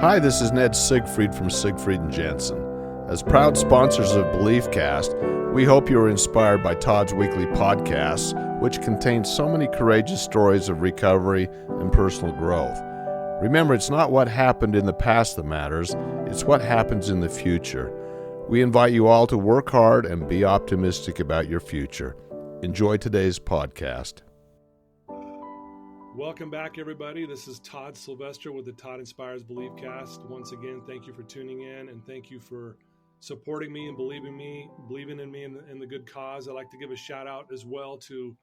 Hi, this is Ned Siegfried from Siegfried and Jensen. As proud sponsors of BeliefCast, we hope you are inspired by Todd's weekly podcasts, which contain so many courageous stories of recovery and personal growth. Remember, it's not what happened in the past that matters, it's what happens in the future. We invite you all to work hard and be optimistic about your future. Enjoy today's podcast. Welcome back, everybody. This is Todd Sylvester with the Todd Inspires BeliefCast. Once again, thank you for tuning in, and thank you for supporting me and believing in me in the good cause. I'd like to give a shout out as well to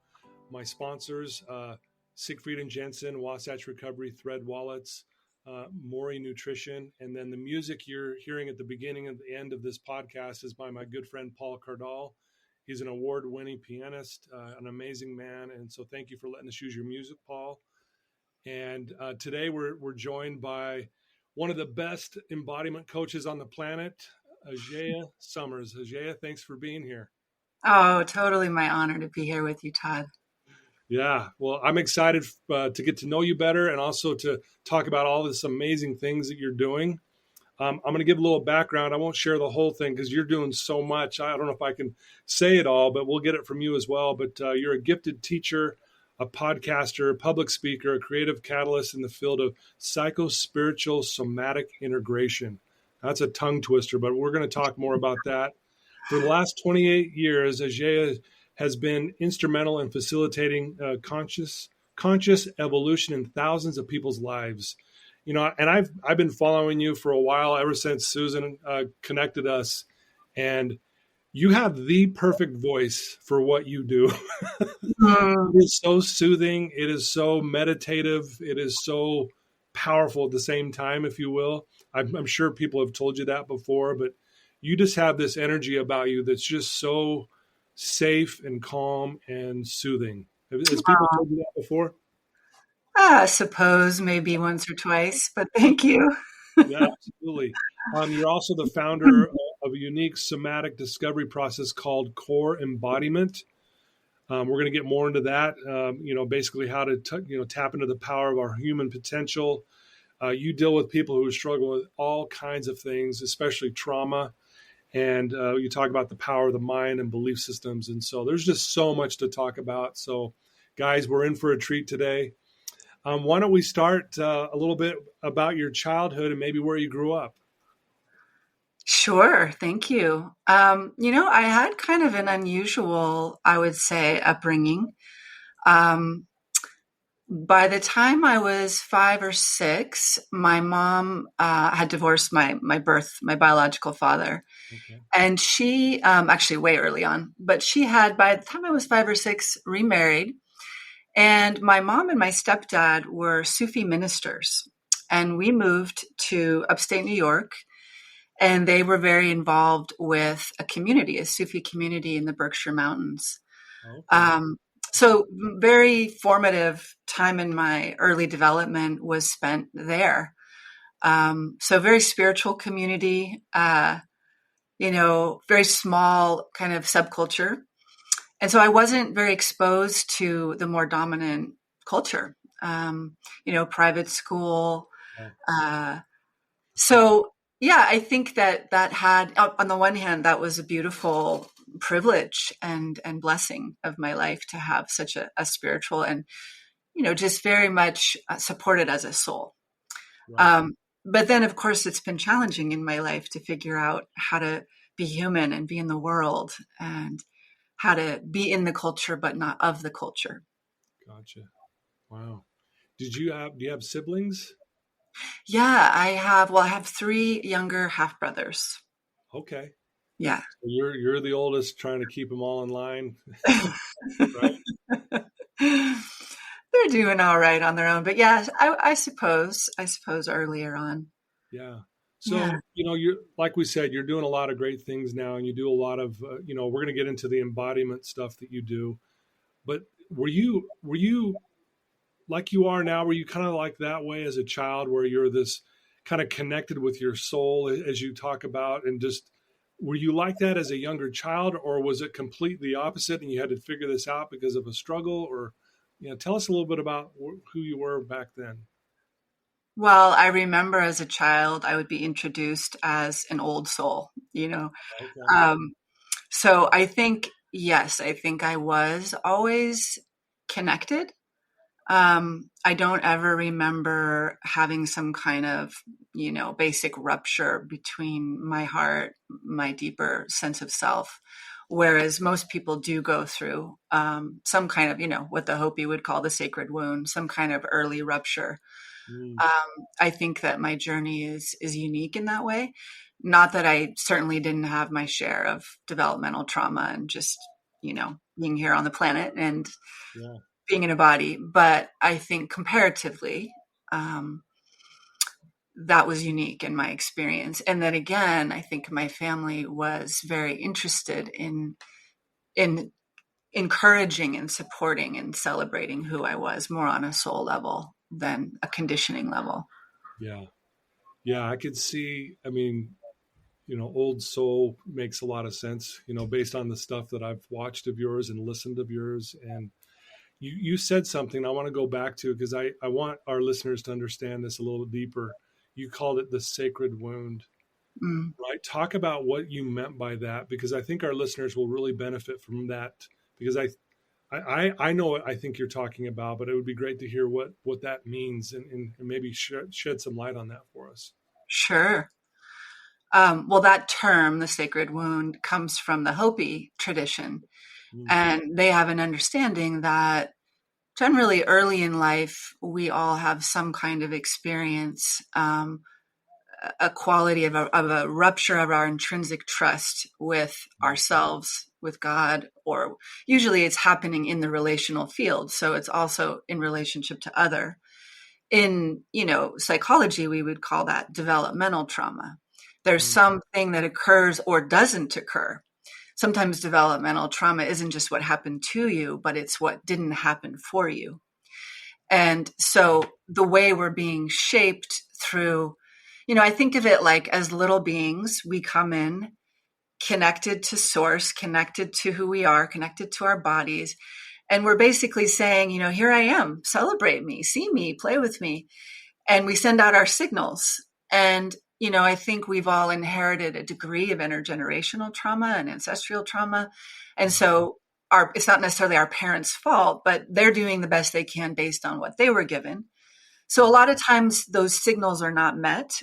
my sponsors, Siegfried and Jensen, Wasatch Recovery, Thread Wallets, Maury Nutrition, and then the music you're hearing at the beginning and the end of this podcast is by my good friend Paul Cardall. He's an award-winning pianist, an amazing man, and so thank you for letting us use your music, Paul. And today we're joined by one of the best embodiment coaches on the planet, Ajaya Sommers. Ajaya, thanks for being here. Oh, totally my honor to be here with you, Todd. Yeah, well, I'm excited to get to know you better and also to talk about all this amazing things that you're doing. I'm going to give a little background. I won't share the whole thing because you're doing so much. I don't know if I can say it all, but we'll get it from you as well. But you're a gifted teacher, a podcaster, public speaker, a creative catalyst in the field of psycho-spiritual somatic integration. That's a tongue twister, but we're going to talk more about that. For the last 28 years, Ajaya has been instrumental in facilitating conscious evolution in thousands of people's lives. You know, and I've been following you for a while, ever since Susan connected us, and you have the perfect voice for what you do. It is so soothing. It is so meditative. It is so powerful at the same time, if you will. I'm sure people have told you that before, but you just have this energy about you that's just so safe and calm and soothing. Has people told you that before? I suppose maybe once or twice, but thank you. Yeah, absolutely. You're also the founder of a unique somatic discovery process called Core Embodiment. We're going to get more into that, basically how to tap into the power of our human potential. You deal with people who struggle with all kinds of things, especially trauma. And you talk about the power of the mind and belief systems. And so there's just so much to talk about. So, guys, we're in for a treat today. Why don't we start a little bit about your childhood and maybe where you grew up? Sure. Thank you. I had kind of an unusual, I would say, upbringing. By the time I was 5 or 6, my mom had divorced my biological father. Okay. And she, actually way early on, but she had, by the time I was 5 or 6, remarried. And my mom and my stepdad were Sufi ministers. And we moved to upstate New York. And they were very involved with a Sufi community in the Berkshire Mountains. Okay. So very formative time in my early development was spent there. So very spiritual community, very small kind of subculture. And so I wasn't very exposed to the more dominant culture, private school. So, yeah, I think that had, on the one hand, that was a beautiful privilege and blessing of my life to have such a spiritual and, just very much supported as a soul. Right. But then, of course, it's been challenging in my life to figure out how to be human and be in the world and how to be in the culture, but not of the culture. Gotcha. Wow. Do you have siblings? Yeah, I have 3 younger half brothers. Okay. Yeah. So you're the oldest, trying to keep them all in line. Right? They're doing all right on their own, but yeah, I suppose earlier on. Yeah. So, Yeah. you're, like we said, you're doing a lot of great things now, and you do a lot of, we're going to get into the embodiment stuff that you do, but were you like you are now, were you kind of like that way as a child, where you're this kind of connected with your soul as you talk about, and just, were you like that as a younger child, or was it completely opposite and you had to figure this out because of a struggle? Or, tell us a little bit about who you were back then. Well, I remember as a child, I would be introduced as an old soul, you know. Okay. Um, so I think, yes, I think I was always connected. I don't ever remember having some kind of, basic rupture between my heart, my deeper sense of self. Whereas most people do go through some kind of, what the Hopi would call the sacred wound, some kind of early rupture. Mm, I think that my journey is unique in that way. Not that I certainly didn't have my share of developmental trauma and just, being here on the planet and yeah. being in a body, but I think comparatively, um, that was unique in my experience. And then again, I think my family was very interested in encouraging and supporting and celebrating who I was more on a soul level than a conditioning level. Yeah. Yeah. I could see, I mean, old soul makes a lot of sense, based on the stuff that I've watched of yours and listened of yours. And you said something I want to go back to because I want our listeners to understand this a little deeper. You called it the sacred wound, Mm, right? Talk about what you meant by that, because I think our listeners will really benefit from that. Because I know what I think you're talking about, but it would be great to hear what that means and maybe shed some light on that for us. sure. Well, that term, the sacred wound, comes from the Hopi tradition. Mm, And they have an understanding that generally early in life, we all have some kind of experience, a quality of a rupture of our intrinsic trust with ourselves, with God, or usually it's happening in the relational field. So it's also in relationship to other. In, psychology, we would call that developmental trauma. There's mm, something that occurs or doesn't occur. Sometimes developmental trauma isn't just what happened to you, but it's what didn't happen for you. And so the way we're being shaped through, I think of it like as little beings, we come in connected to source, connected to who we are, connected to our bodies. And we're basically saying, here I am, celebrate me, see me, play with me. And we send out our signals. And, I think we've all inherited a degree of intergenerational trauma and ancestral trauma. And so it's not necessarily our parents' fault, but they're doing the best they can based on what they were given. So a lot of times those signals are not met.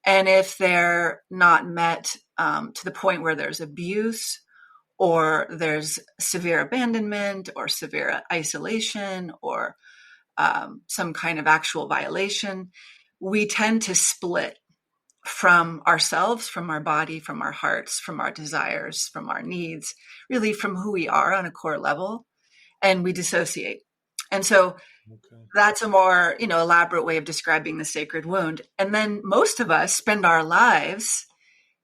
And if they're not met to the point where there's abuse or there's severe abandonment or severe isolation or some kind of actual violation, we tend to split from ourselves, from our body, from our hearts, from our desires, from our needs, really from who we are on a core level, and we dissociate. And so okay. that's a more, elaborate way of describing the sacred wound. And then most of us spend our lives,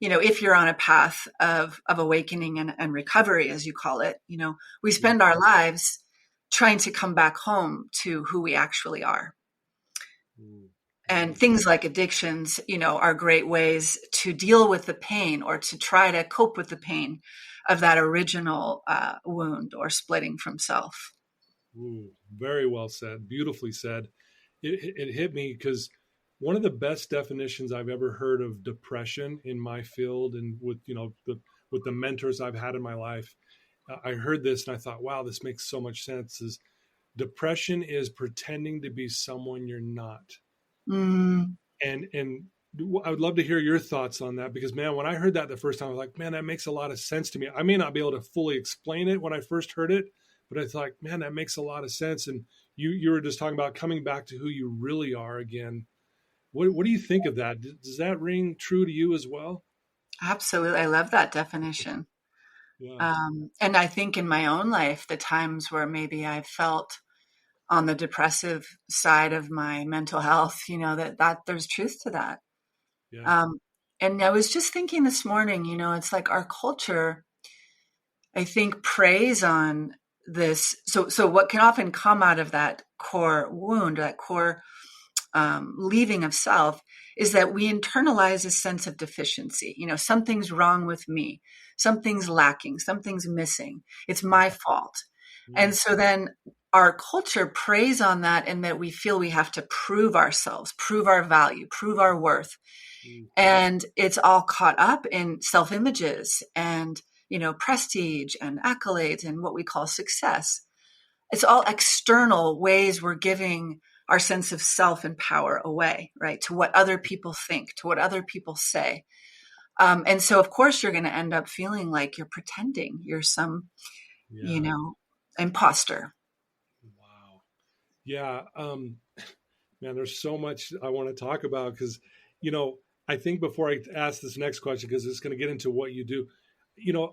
if you're on a path of awakening and recovery, as you call it, we Yeah. spend our lives trying to come back home to who we actually are. Mm, And mm, things like addictions, are great ways to deal with the pain or to try to cope with the pain of that original wound or splitting from self. ooh, very well said. Beautifully said. It hit me because one of the best definitions I've ever heard of depression in my field and with with the mentors I've had in my life, I heard this and I thought, wow, this makes so much sense. Is depression is pretending to be someone you're not. Mm, And I would love to hear your thoughts on that because man, when I heard that the first time, I was like, man, that makes a lot of sense to me. I may not be able to fully explain it when I first heard it, but I thought, man, that makes a lot of sense. And you were just talking about coming back to who you really are again. What do you think of that? Does that ring true to you as well? absolutely. I love that definition. Yeah, And I think in my own life, the times where maybe I felt on the depressive side of my mental health, that there's truth to that. yeah, Um, and I was just thinking this morning, it's like our culture, I think, preys on this. So what can often come out of that core wound, that core leaving of self, is that we internalize a sense of deficiency. Something's wrong with me, something's lacking, something's missing. It's my fault. And so then our culture preys on that, and that we feel we have to prove ourselves, prove our value, prove our worth. And it's all caught up in self-images and, prestige and accolades and what we call success. It's all external ways we're giving our sense of self and power away, right? To what other people think, to what other people say. And so, of course, you're going to end up feeling like you're pretending you're some, imposter. Wow. Yeah. Man, there's so much I want to talk about because, I think before I ask this next question, because it's going to get into what you do,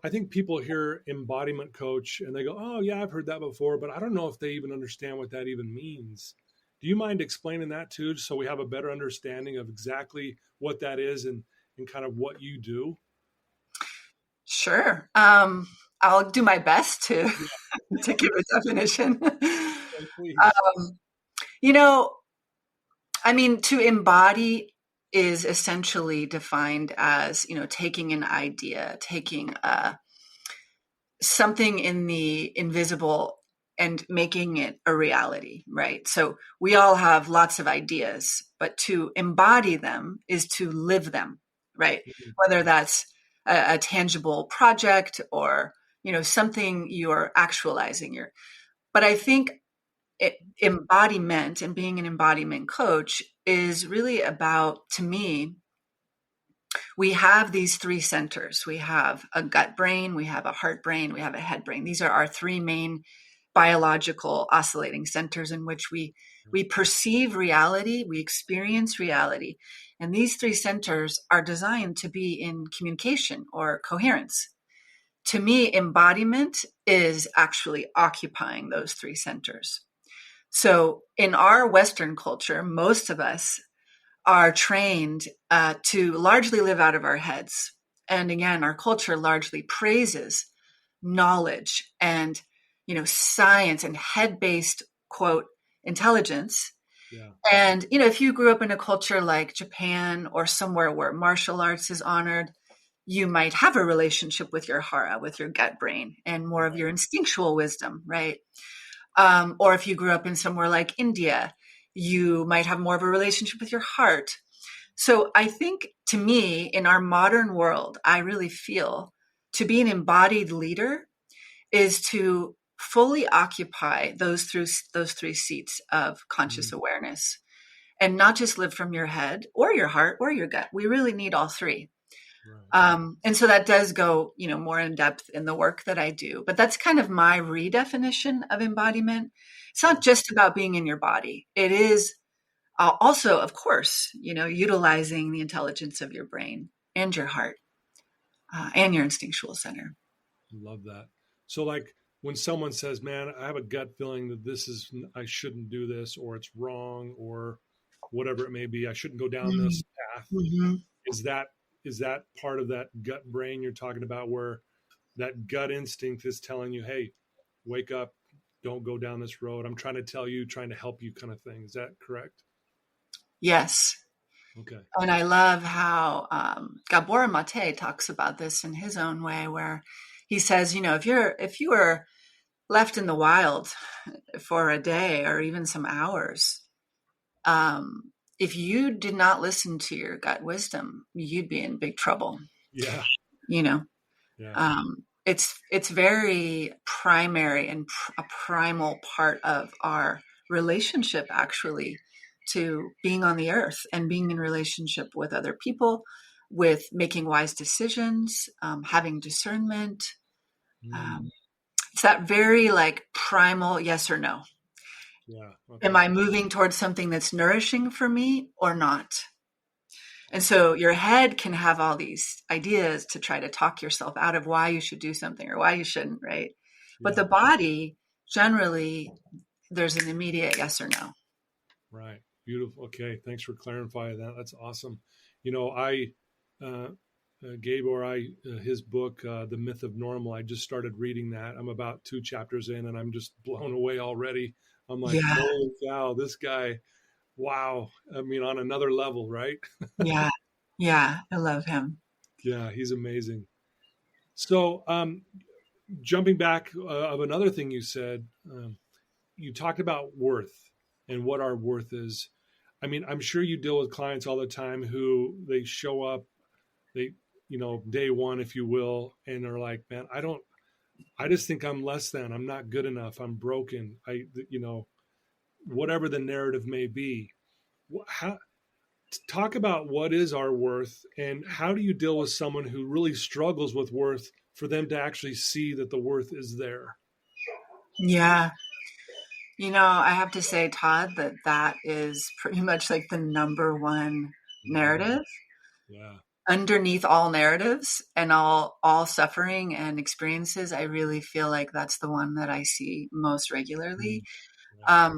I think people hear embodiment coach and they go, oh, yeah, I've heard that before, but I don't know if they even understand what that even means. Do you mind explaining that too, so we have a better understanding of exactly what that is and kind of what you do? Sure. I'll do my best to to give a definition. Please. To embody is essentially defined as, taking an idea, taking something in the invisible and making it a reality, right? So we all have lots of ideas, but to embody them is to live them, right? Whether that's a tangible project or, something you're actualizing. But I think embodiment and being an embodiment coach is really about, to me, we have these three centers. We have a gut brain, we have a heart brain, we have a head brain. These are our three main biological oscillating centers in which we perceive reality, we experience reality. And these three centers are designed to be in communication or coherence. To me, embodiment is actually occupying those three centers. So in our Western culture, most of us are trained to largely live out of our heads. And again, our culture largely praises knowledge and, science and head-based, quote, intelligence. Yeah. And, if you grew up in a culture like Japan or somewhere where martial arts is honored, you might have a relationship with your hara, with your gut brain, and more of your instinctual wisdom, right? Or if you grew up in somewhere like India, you might have more of a relationship with your heart. So I think, to me, in our modern world, I really feel to be an embodied leader is to fully occupy those three seats of conscious awareness, and not just live from your head or your heart or your gut. We really need all three. Right. And so that does go, more in depth in the work that I do. But that's kind of my redefinition of embodiment. It's not just about being in your body. It is also, of course, utilizing the intelligence of your brain and your heart and your instinctual center. Love that. So like when someone says, man, I have a gut feeling that I shouldn't do this, or it's wrong, or whatever it may be, I shouldn't go down this path. Mm-hmm. Is that part of that gut brain you're talking about, where that gut instinct is telling you, hey, wake up, don't go down this road, I'm trying to tell you, trying to help you, kind of thing? Is that correct? Yes. Okay. And I love how Gabor Mate talks about this in his own way, where he says, if you were left in the wild for a day or even some hours, if you did not listen to your gut wisdom, you'd be in big trouble. Yeah. Yeah. It's very primary and a primal part of our relationship, actually, to being on the earth and being in relationship with other people, with making wise decisions, having discernment. It's that very primal yes or no. Yeah. Okay. Am I moving towards something that's nourishing for me or not? And so your head can have all these ideas to try to talk yourself out of why you should do something or why you shouldn't, right? Yeah. But the body, generally, there's an immediate yes or no. Right. Beautiful. Okay. Thanks for clarifying that. That's awesome. Gabor, his book, The Myth of Normal, I just started reading that. I'm about 2 chapters in and I'm just blown away already. I'm like, holy cow, this guy, wow. I mean, on another level, right? Yeah. Yeah. I love him. Yeah. He's amazing. So, jumping back of another thing you said, you talked about worth and what our worth is. I mean, I'm sure you deal with clients all the time who they show up, they, day one, if you will, and are like, man, I just think I'm less than, I'm not good enough, I'm broken. Whatever the narrative may be. Talk about what is our worth and how do you deal with someone who really struggles with worth for them to actually see that the worth is there? Yeah. I have to say, Todd, that is pretty much like the number one narrative Yeah. underneath all narratives and all suffering and experiences. I really feel like that's the one that I see most regularly. Yeah.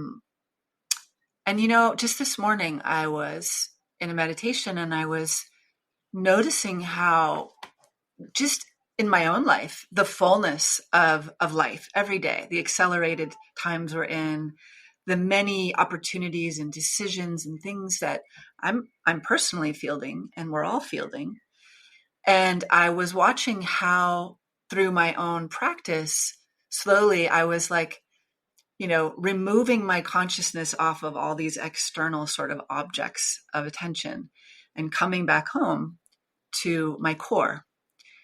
And just this morning I was in a meditation and I was noticing how just in my own life, the fullness of life every day, the accelerated times we're in, the many opportunities and decisions and things that I'm personally fielding and we're all fielding. And I was watching how through my own practice, slowly I was like, removing my consciousness off of all these external sort of objects of attention and coming back home to my core.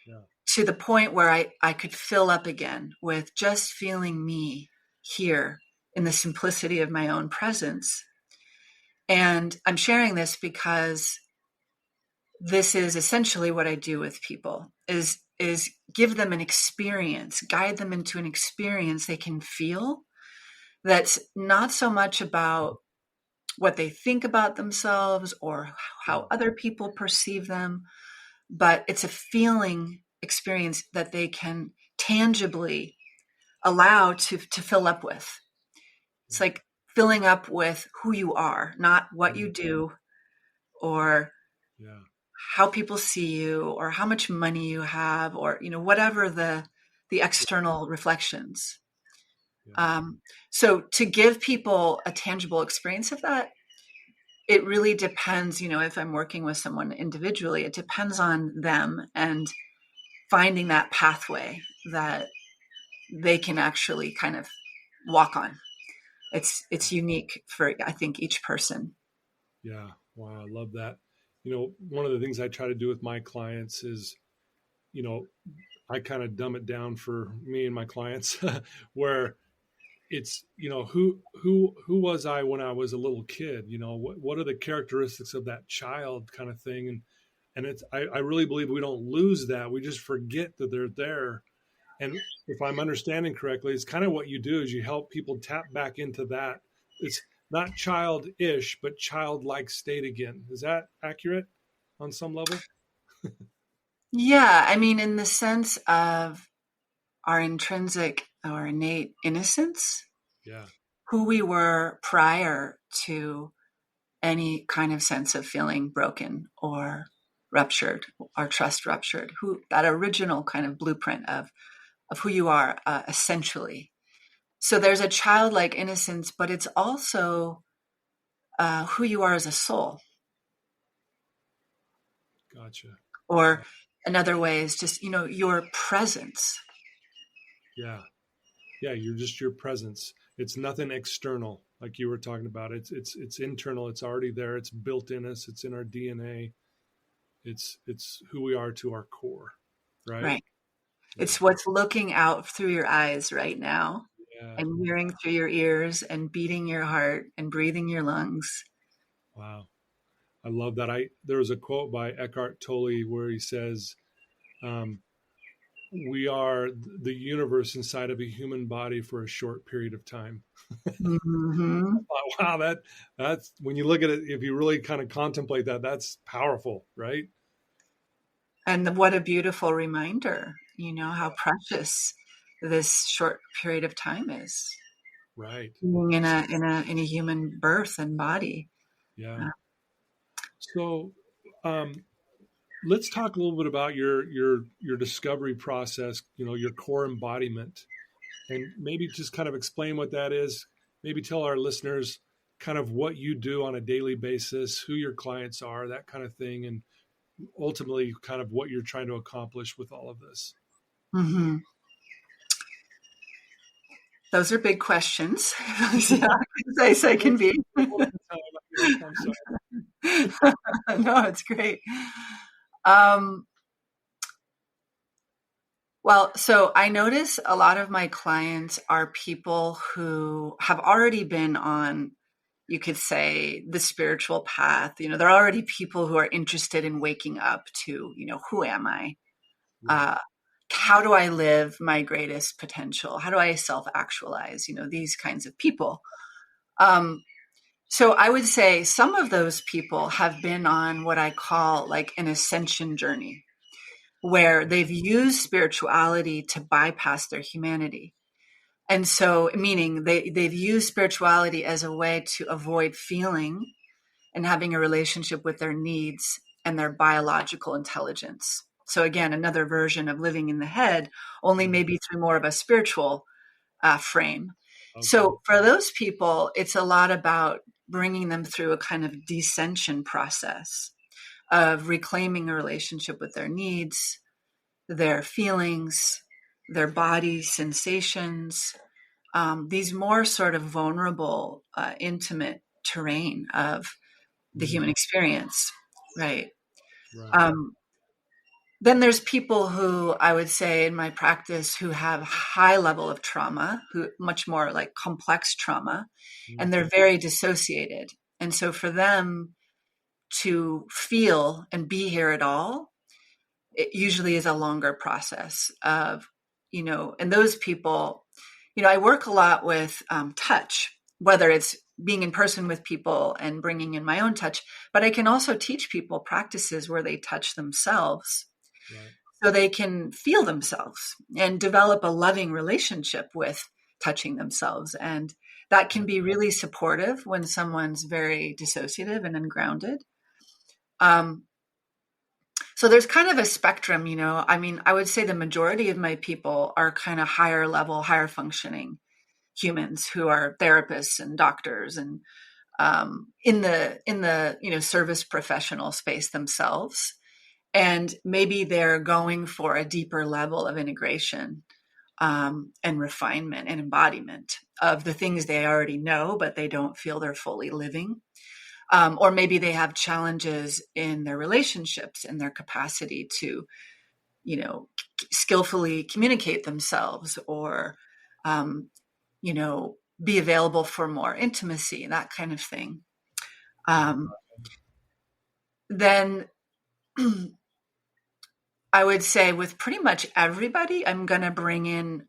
Yeah. To the point where I could fill up again with just feeling me here in the simplicity of my own presence. And I'm sharing this because this is essentially what I do with people is give them an experience, guide them into an experience they can feel that's not so much about what they think about themselves or how other people perceive them, but it's a feeling experience that they can tangibly allow to fill up with. It's like filling up with who you are, not what you do or how people see you or how much money you have or, whatever the external reflections. So to give people a tangible experience of that, it really depends, if I'm working with someone individually, it depends on them and finding that pathway that they can actually kind of walk on. It's unique for, I think, each person. Yeah. Wow. I love that. One of the things I try to do with my clients is, I kind of dumb it down for me and my clients where it's, who was I when I was a little kid? What are the characteristics of that child kind of thing? And I really believe we don't lose that. We just forget that they're there. And if I'm understanding correctly, it's kind of what you do is you help people tap back into that. It's not childish, but childlike state again. Is that accurate on some level? Yeah. I mean, in the sense of our intrinsic or innate innocence, who we were prior to any kind of sense of feeling broken or ruptured, our trust ruptured, who that original kind of blueprint of who you are, essentially. So there's a childlike innocence, but it's also who you are as a soul. Gotcha. Or another way is just, your presence. Yeah. Yeah. You're just your presence. It's nothing external, like you were talking about. It's internal. It's already there. It's built in us. It's in our DNA. It's who we are to our core. Right. It's what's looking out through your eyes right now and hearing through your ears and beating your heart and breathing your lungs. Wow. I love that. There was a quote by Eckhart Tolle where he says, we are the universe inside of a human body for a short period of time. Mm-hmm. Wow. That's when you look at it, if you really kind of contemplate that, that's powerful, right? And what a beautiful reminder, how precious this short period of time is. Right. Being in a human birth and body. Yeah. So, let's talk a little bit about your discovery process, your core embodiment, and maybe just kind of explain what that is. Maybe tell our listeners kind of what you do on a daily basis, who your clients are, that kind of thing, and ultimately kind of what you're trying to accomplish with all of this. Mm-hmm. Those are big questions. Yeah, as I can be. I'm sorry. No, it's great. Um, well, so I notice a lot of my clients are people who have already been on, you could say, the spiritual path. They're already people who are interested in waking up to, who am I? Right. How do I live my greatest potential? How do I self-actualize? These kinds of people. So I would say some of those people have been on what I call like an ascension journey, where they've used spirituality to bypass their humanity. And so, meaning they've used spirituality as a way to avoid feeling and having a relationship with their needs and their biological intelligence. So again, another version of living in the head, only maybe through more of a spiritual frame. Okay. So for those people, it's a lot about bringing them through a kind of descension process of reclaiming a relationship with their needs, their feelings, their body sensations, these more sort of vulnerable, intimate terrain of the human experience, right? Right. Then there's people who I would say in my practice who have high level of trauma, who much more like complex trauma, and they're very dissociated. And so for them to feel and be here at all, it usually is a longer process of, and those people, I work a lot with touch, whether it's being in person with people and bringing in my own touch, but I can also teach people practices where they touch themselves. Right. So they can feel themselves and develop a loving relationship with touching themselves. And that can be really supportive when someone's very dissociative and ungrounded. So there's kind of a spectrum, I would say the majority of my people are kind of higher level, higher functioning humans who are therapists and doctors and in the service professional space themselves. And maybe they're going for a deeper level of integration and refinement and embodiment of the things they already know, but they don't feel they're fully living. Or maybe they have challenges in their relationships and their capacity to, skillfully communicate themselves or, be available for more intimacy, that kind of thing. Then I would say with pretty much everybody, I'm going to bring in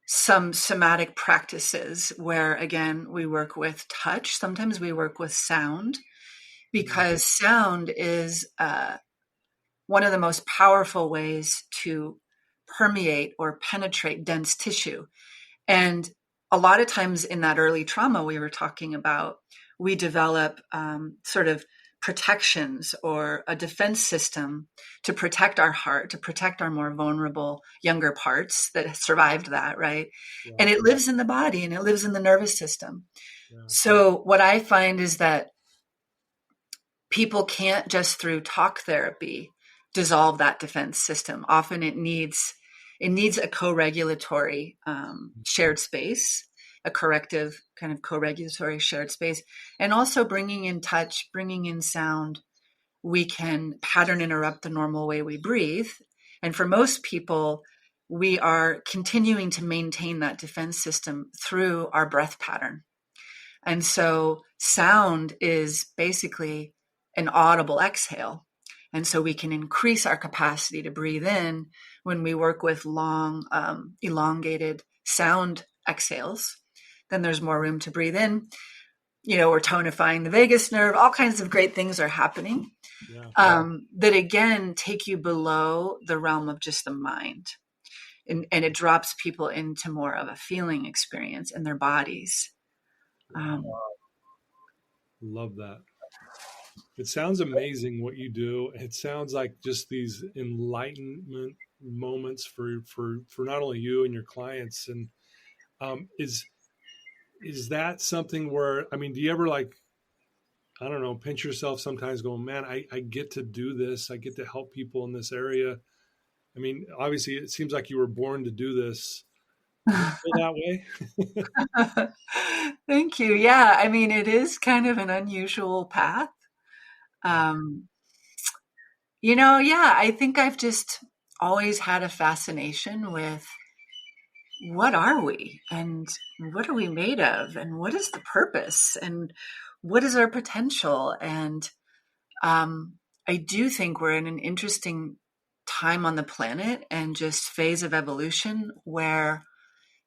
some somatic practices where, again, we work with touch. Sometimes we work with sound, because sound is one of the most powerful ways to permeate or penetrate dense tissue. And a lot of times in that early trauma we were talking about, we develop sort of protections or a defense system to protect our heart, to protect our more vulnerable younger parts that survived that, right? Yeah. And it lives in the body and it lives in the nervous system. Yeah. So what I find is that people can't just through talk therapy dissolve that defense system. Often it needs a co-regulatory shared space, a corrective kind of co-regulatory shared space, and also bringing in touch, bringing in sound. We can pattern interrupt the normal way we breathe. And for most people, we are continuing to maintain that defense system through our breath pattern. And so sound is basically an audible exhale. And so we can increase our capacity to breathe in when we work with long, elongated sound exhales. Then there's more room to breathe in. We're tonifying the vagus nerve. All kinds of great things are happening that, again, take you below the realm of just the mind. And it drops people into more of a feeling experience in their bodies. Love that. It sounds amazing what you do. It sounds like just these enlightenment moments for not only you and your clients. And is that something where, do you ever pinch yourself sometimes going, man, I get to do this. I get to help people in this area. Obviously it seems like you were born to do this. Does it feel that way? Thank you. Yeah, I mean, it is kind of an unusual path. Um, yeah, I think I've just always had a fascination with what are we and what are we made of and what is the purpose and what is our potential? And I do think we're in an interesting time on the planet and just phase of evolution where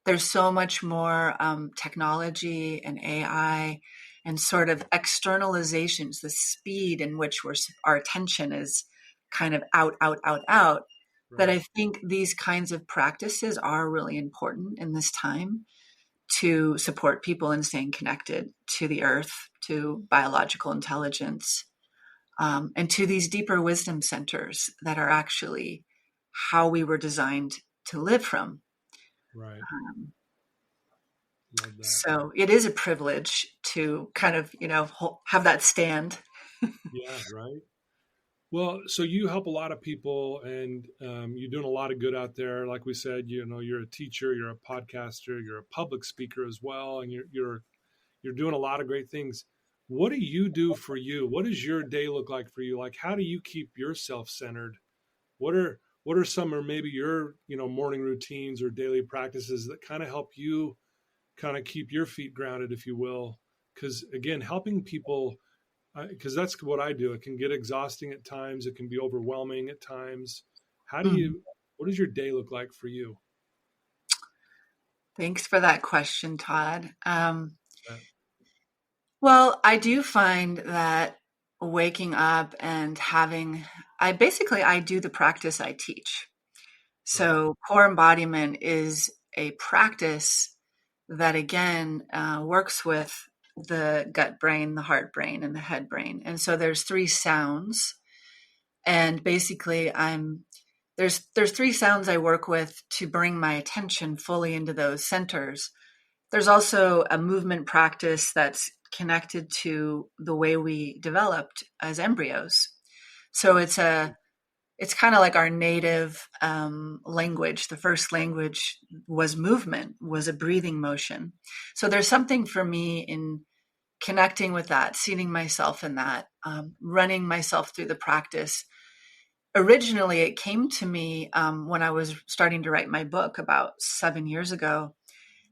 there's so much more technology and AI and sort of externalizations, the speed in which our attention is kind of out, that Right. I think these kinds of practices are really important in this time to support people in staying connected to the earth, to biological intelligence, and to these deeper wisdom centers that are actually how we were designed to live from. Right. Um, Love that. so it is a privilege to kind of, have that stand. Yeah. Right. Well, so you help a lot of people, and you're doing a lot of good out there. Like we said, you're a teacher, you're a podcaster, you're a public speaker as well, and you're doing a lot of great things. What do you do for you? What does your day look like for you? Like, how do you keep yourself centered? What are some, or maybe your morning routines or daily practices that kind of help you kind of keep your feet grounded, if you will? Because again, helping people, because that's what I do. It can get exhausting at times. It can be overwhelming at times. Mm. What does your day look like for you? Thanks for that question, Todd. Uh, Well, I do find that waking up and I do the practice I teach. right. So core embodiment is a practice that again works with the gut brain, the heart brain, and the head brain. And so there's three sounds, and basically there's three sounds I work with to bring my attention fully into those centers. There's also a movement practice that's connected to the way we developed as embryos. So it's kind of like our native language. The first language was movement, was a breathing motion. So there's something for me in connecting with that, seating myself in that, running myself through the practice. Originally, it came to me when I was starting to write my book about 7 years ago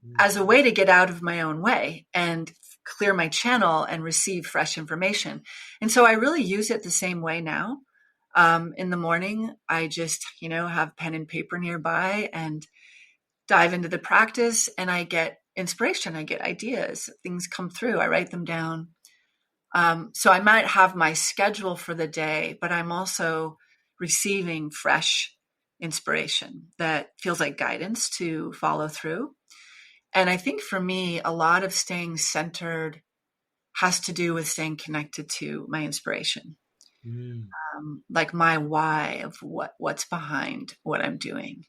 Mm. as a way to get out of my own way and clear my channel and receive fresh information. And so I really use it the same way now. In the morning, I just, have pen and paper nearby and dive into the practice, and I get inspiration. I get ideas. Things come through. I write them down. So I might have my schedule for the day, but I'm also receiving fresh inspiration that feels like guidance to follow through. And I think for me, a lot of staying centered has to do with staying connected to my inspiration, Mm. like my why of what's behind what I'm doing,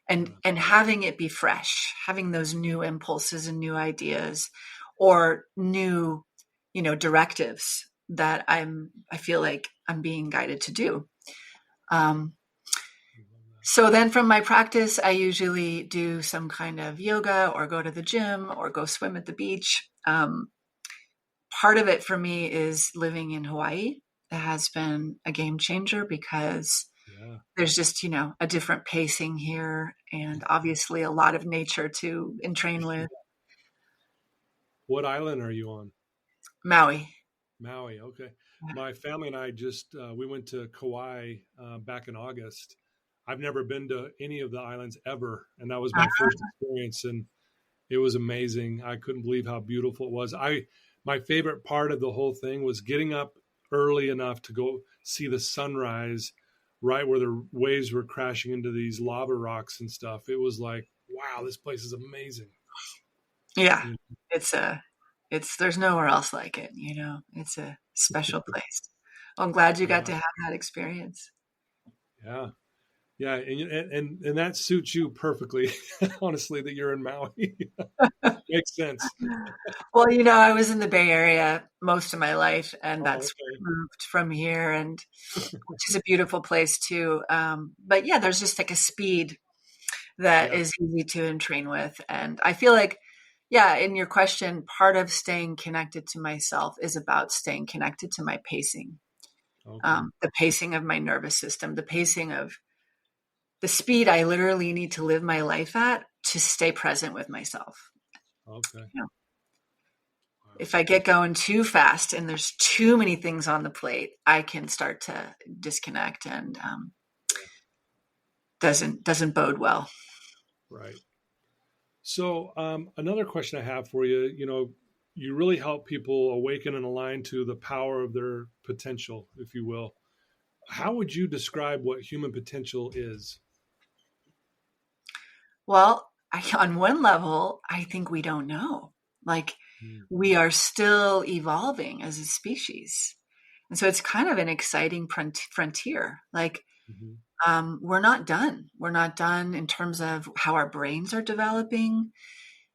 Yeah. and having it be fresh, having those new impulses and new ideas, or new, directives that I feel like I'm being guided to do. Um, So then from my practice, I usually do some kind of yoga or go to the gym or go swim at the beach. Part of it for me is living in Hawaii. It has been a game changer because Yeah. there's just, a different pacing here and obviously a lot of nature to entrain with. What island are you on? Maui. Maui. Okay. My family and I just we went to Kauai back in August. I've never been to any of the islands ever, and that was my first experience, and it was amazing. I couldn't believe how beautiful it was. My favorite part of the whole thing was getting up early enough to go see the sunrise right where the waves were crashing into these lava rocks and stuff. It was like, wow, this place is amazing. Yeah, Yeah. there's nowhere else like it, it's a special place. Well, I'm glad you got Yeah. to have that experience. Yeah. Yeah, and that suits you perfectly. Honestly, that you're in Maui makes sense. Well, I was in the Bay Area most of my life, and Oh, that's where I okay. moved from here, and which is a beautiful place too. But yeah, there's just like a speed that is easy to entrain with. And I feel like, yeah, in your question, part of staying connected to myself is about staying connected to my pacing, the pacing of my nervous system, the pacing of the speed I literally need to live my life at to stay present with myself. Okay. You know, if I get going too fast and there's too many things on the plate, I can start to disconnect, and doesn't bode well. Right. So another question I have for you, you really help people awaken and align to the power of their potential, if you will. How would you describe what human potential is? Well, on one level, I think we don't know. Like, we are still evolving as a species. And so it's kind of an exciting frontier. Like, we're not done. We're not done in terms of how our brains are developing.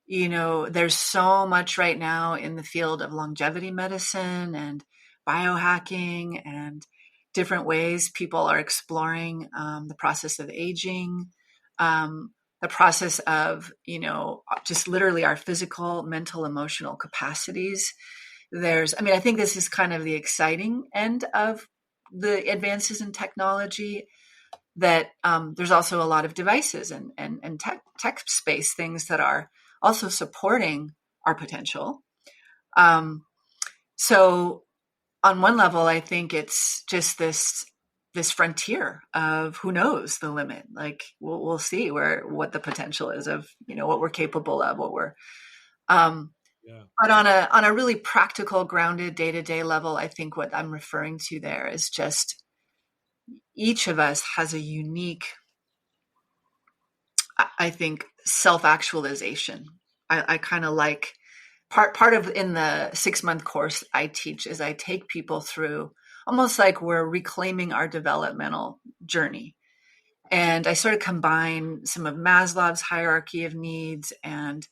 There's so much right now in the field of longevity medicine and biohacking and different ways people are exploring the process of aging, the process of, just literally our physical, mental, emotional capacities. I think this is kind of the exciting end of the advances in technology, that there's also a lot of devices and tech space things that are also supporting our potential. So on one level, I think it's just this frontier of who knows the limit. Like, we'll see what the potential is of, what we're capable of, what we're, but on a really practical, grounded, day-to-day level, I think what I'm referring to there is just each of us has a unique, I think, self-actualization. I kind of like part of, in the 6-month course I teach, is I take people through almost like we're reclaiming our developmental journey. And I sort of combine some of Maslow's hierarchy of needs and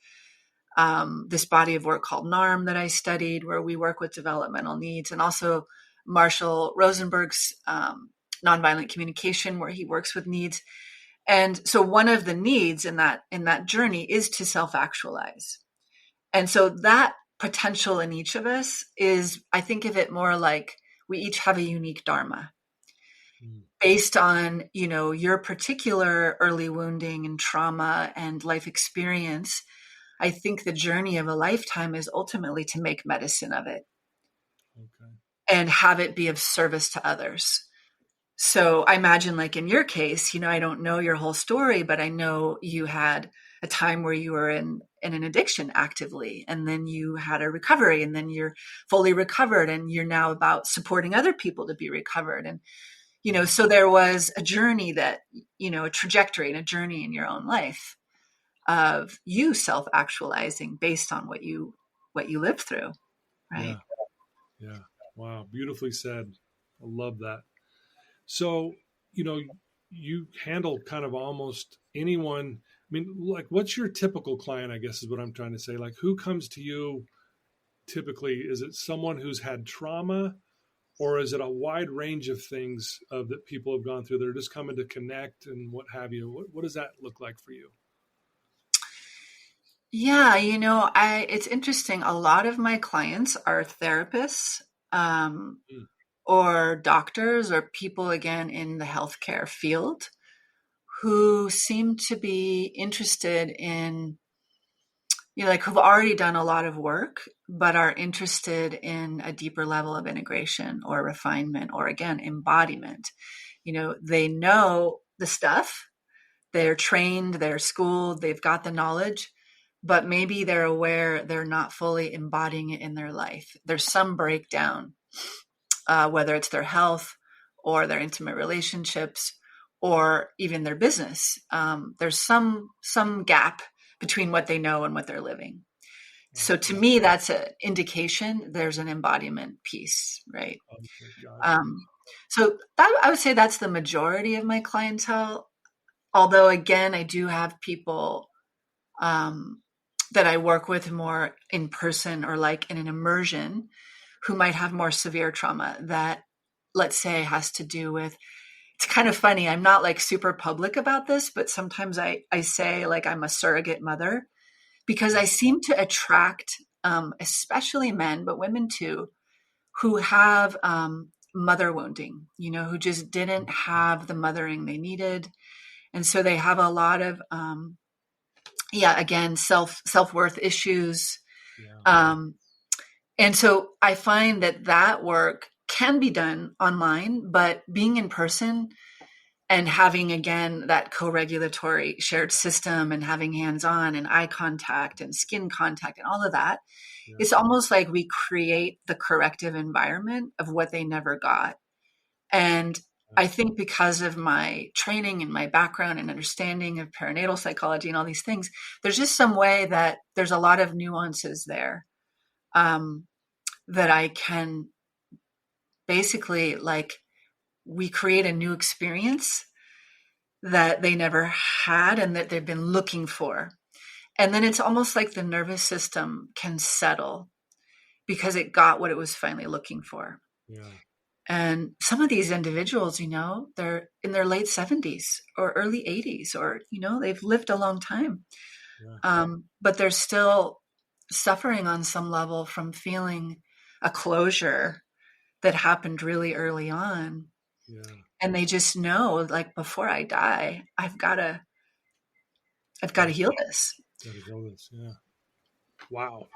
this body of work called NARM that I studied, where we work with developmental needs, and also Marshall Rosenberg's nonviolent communication, where he works with needs. And so one of the needs in that journey is to self-actualize. And so that potential in each of us is, I think of it more like we each have a unique dharma based on, your particular early wounding and trauma and life experience. I think the journey of a lifetime is ultimately to make medicine of it and have it be of service to others. So I imagine, like in your case, I don't know your whole story, but I know you had a time where you were in an addiction actively, and then you had a recovery, and then you're fully recovered, and you're now about supporting other people to be recovered. And, so there was a journey that, a trajectory and a journey in your own life of you self-actualizing based on what you lived through. Right. Yeah. Wow. Beautifully said. I love that. So, you handle kind of almost anyone. I mean, like, what's your typical client, I guess is what I'm trying to say. Like, who comes to you typically? Is it someone who's had trauma, or is it a wide range of things that people have gone through? They're just coming to connect and what have you. What does that look like for you? Yeah, it's interesting. A lot of my clients are therapists, or doctors, or people, again, in the healthcare field, who seem to be interested in, like, who've already done a lot of work, but are interested in a deeper level of integration or refinement, or, again, embodiment. They know the stuff, they're trained, they're schooled, they've got the knowledge, but maybe they're aware they're not fully embodying it in their life. There's some breakdown, whether it's their health or their intimate relationships or even their business. There's some gap between what they know and what they're living. So to me, that's an indication there's an embodiment piece, right? So I would say that's the majority of my clientele. Although, again, I do have people that I work with more in person, or like in an immersion, who might have more severe trauma that, let's say, has to do with it's kind of funny. I'm not like super public about this, but sometimes I say like I'm a surrogate mother because I seem to attract, especially men, but women too, who have mother wounding, who just didn't have the mothering they needed. And so they have a lot of, again, self-worth issues. Yeah. And so I find that work can be done online, but being in person and having, again, that co-regulatory shared system and having hands-on and eye contact and skin contact and all of that, Yeah. it's almost like we create the corrective environment of what they never got. And I think because of my training and my background and understanding of perinatal psychology and all these things, there's just some way that there's a lot of nuances there that I can basically, like, we create a new experience that they never had and that they've been looking for. And then it's almost like the nervous system can settle because it got what it was finally looking for. Yeah. And some of these individuals, they're in their late 70s or early 80s, or, they've lived a long time. Yeah. But they're still suffering on some level from feeling a closure that happened really early on. Yeah. And they just know, like, before I die, I've got to heal this. Gotta heal this. Yeah. Wow.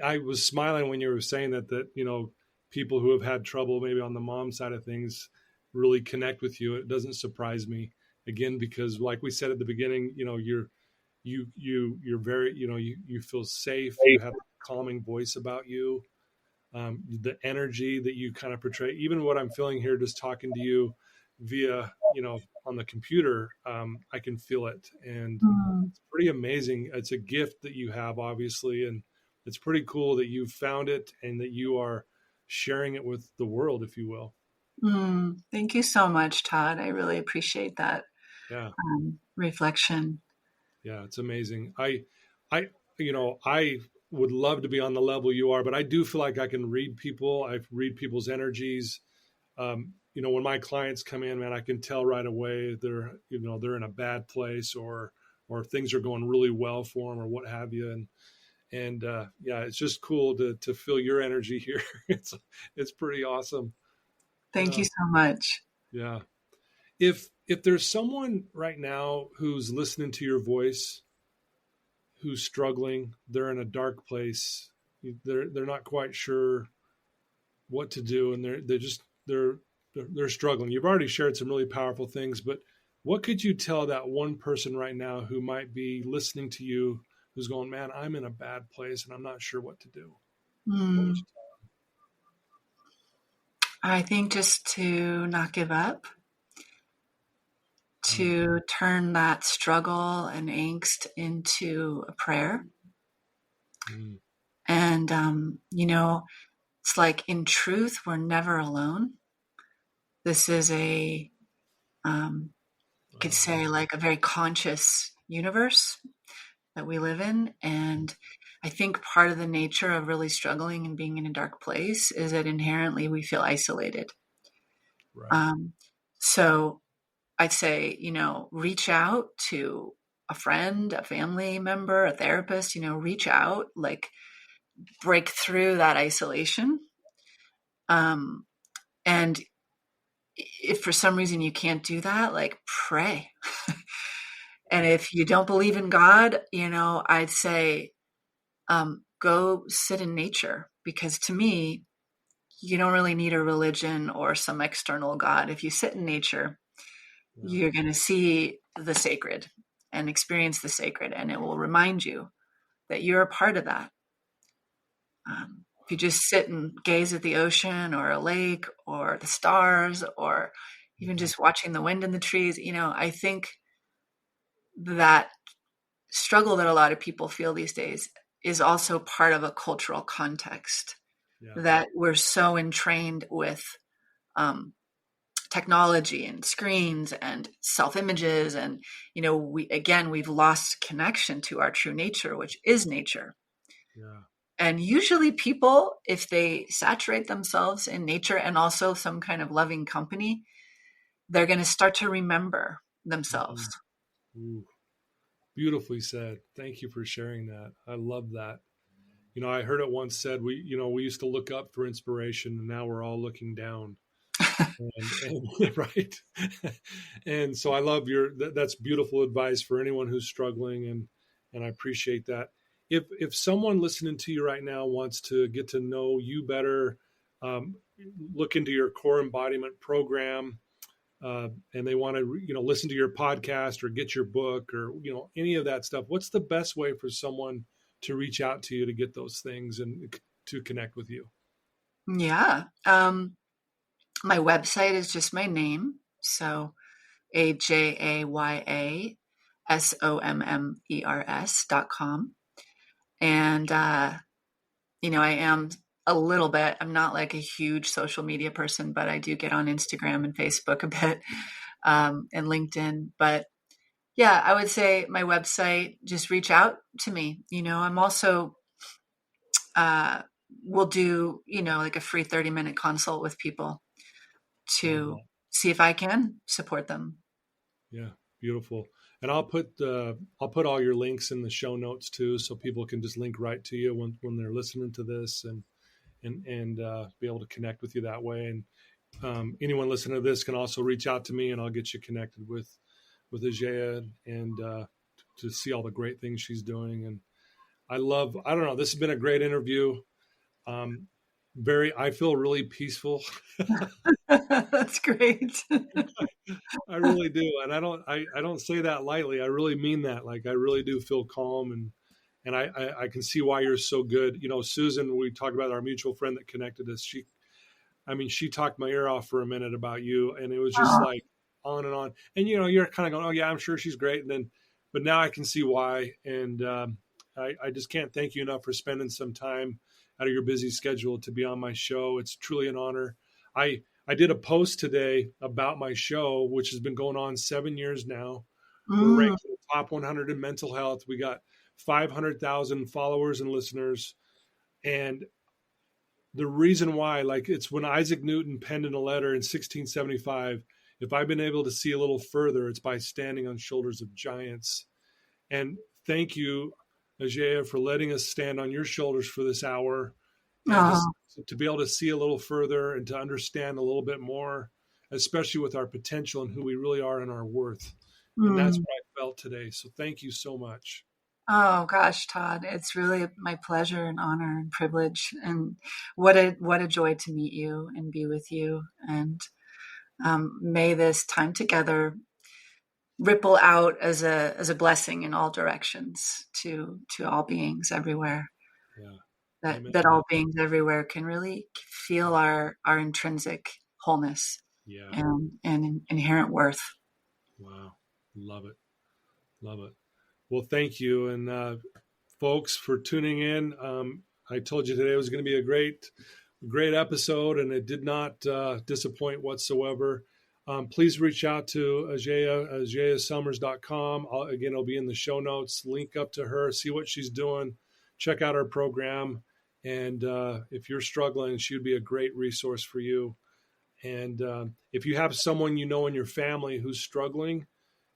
I was smiling when you were saying that, people who have had trouble maybe on the mom side of things really connect with you. It doesn't surprise me, again, because like we said at the beginning, you're very, you feel safe. You have a calming voice about you. The energy that you kind of portray, even what I'm feeling here, just talking to you via, on the computer, I can feel it. And it's pretty amazing. It's a gift that you have, obviously. And it's pretty cool that you found it and that you are sharing it with the world, if you will. Thank you so much, Todd. I really appreciate that Yeah. reflection. Yeah, it's amazing. I would love to be on the level you are, but I do feel like I can read people. I read people's energies. When my clients come in, man, I can tell right away they're in a bad place or things are going really well for them or what have you. And it's just cool to feel your energy here. It's pretty awesome. Thank you so much. Yeah. If there's someone right now who's listening to your voice, who's struggling, they're in a dark place, they're not quite sure what to do, and they're struggling. You've already shared some really powerful things, but what could you tell that one person right now who might be listening to you, who's going, man, I'm in a bad place and I'm not sure what to do? What would you tell them? I think just to not give up, to turn that struggle and angst into a prayer. And, it's like, in truth, we're never alone. This is you could say, like, a very conscious universe that we live in. And I think part of the nature of really struggling and being in a dark place is that inherently we feel isolated. Right. So I'd say, reach out to a friend, a family member, a therapist, reach out, like, break through that isolation. And if for some reason you can't do that, like, pray. And if you don't believe in God, I'd say, go sit in nature, because to me, you don't really need a religion or some external God. If you sit in nature, you're going to see the sacred and experience the sacred, and it will remind you that you're a part of that. If you just sit and gaze at the ocean or a lake or the stars, or even just watching the wind in the trees, I think that struggle that a lot of people feel these days is also part of a cultural context that we're so entrained with technology and screens and self-images. And, we've lost connection to our true nature, which is nature. Yeah. And usually people, if they saturate themselves in nature and also some kind of loving company, they're going to start to remember themselves. Ooh, beautifully said. Thank you for sharing that. I love that. I heard it once said, we used to look up for inspiration, and now we're all looking down. And right. And so I love that's beautiful advice for anyone who's struggling. And I appreciate that. If someone listening to you right now wants to get to know you better, look into your Core Embodiment program, and they want to, listen to your podcast or get your book or, any of that stuff, what's the best way for someone to reach out to you to get those things and to connect with you? Yeah. My website is just my name. So AJAYASOMMERS.com. And, I am a little bit, I'm not like a huge social media person, but I do get on Instagram and Facebook a bit, and LinkedIn. But yeah, I would say my website, just reach out to me. I'm also, will do, like a free 30-minute consult with people to see if I can support them. Yeah, beautiful. And I'll put all your links in the show notes too, so people can just link right to you when they're listening to this and be able to connect with you that way. And anyone listening to this can also reach out to me, and I'll get you connected with Ajaya and to see all the great things she's doing. And I don't know, this has been a great interview. I feel really peaceful. That's great. I really do. And I don't say that lightly. I really mean that. Like, I really do feel calm, and I can see why you're so good. Susan, we talked about our mutual friend that connected us. She talked my ear off for a minute about you, and it was just like on and on. And, you're kind of going, oh yeah, I'm sure she's great. But now I can see why. And I just can't thank you enough for spending some time out of your busy schedule to be on my show. It's truly an honor. I did a post today about my show, which has been going on 7 years now. We're ranked in the top 100 in mental health. We got 500,000 followers and listeners. And the reason why, it's when Isaac Newton penned in a letter in 1675, if I've been able to see a little further, it's by standing on shoulders of giants. And thank you, Ajaya, for letting us stand on your shoulders for this hour, and just to be able to see a little further and to understand a little bit more, especially with our potential and who we really are and our worth. And that's what I felt today. So thank you so much. Oh gosh, Todd, it's really my pleasure and honor and privilege, and what a joy to meet you and be with you. And may this time together ripple out as a blessing in all directions to all beings everywhere. Yeah. That all beings everywhere can really feel our intrinsic wholeness, and inherent worth. Wow. Love it. Love it. Well, thank you. And folks, for tuning in. I told you today was going to be a great episode, and it did not disappoint whatsoever. Please reach out to ajayasommers.com. Again, it'll be in the show notes. Link up to her, see what she's doing, check out our program. And if you're struggling, she would be a great resource for you. And if you have someone in your family who's struggling,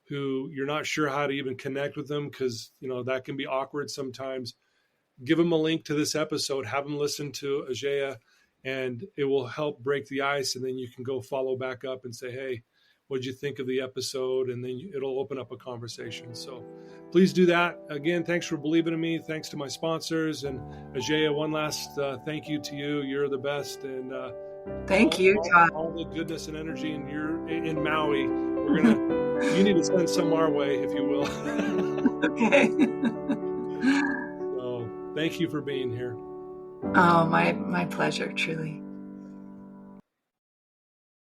who you're not sure how to even connect with them, because that can be awkward sometimes, give them a link to this episode, have them listen to Ajaya, and it will help break the ice. And then you can go follow back up and say, hey, what did you think of the episode? And then it'll open up a conversation. So please do that. Again, thanks for believing in me. Thanks to my sponsors. And Ajaya, one last thank you to you. You're the best. And thank you, Todd. All the goodness and energy, and you're in Maui. You need to send some our way, if you will. Okay. So thank you for being here. Oh, my pleasure, truly.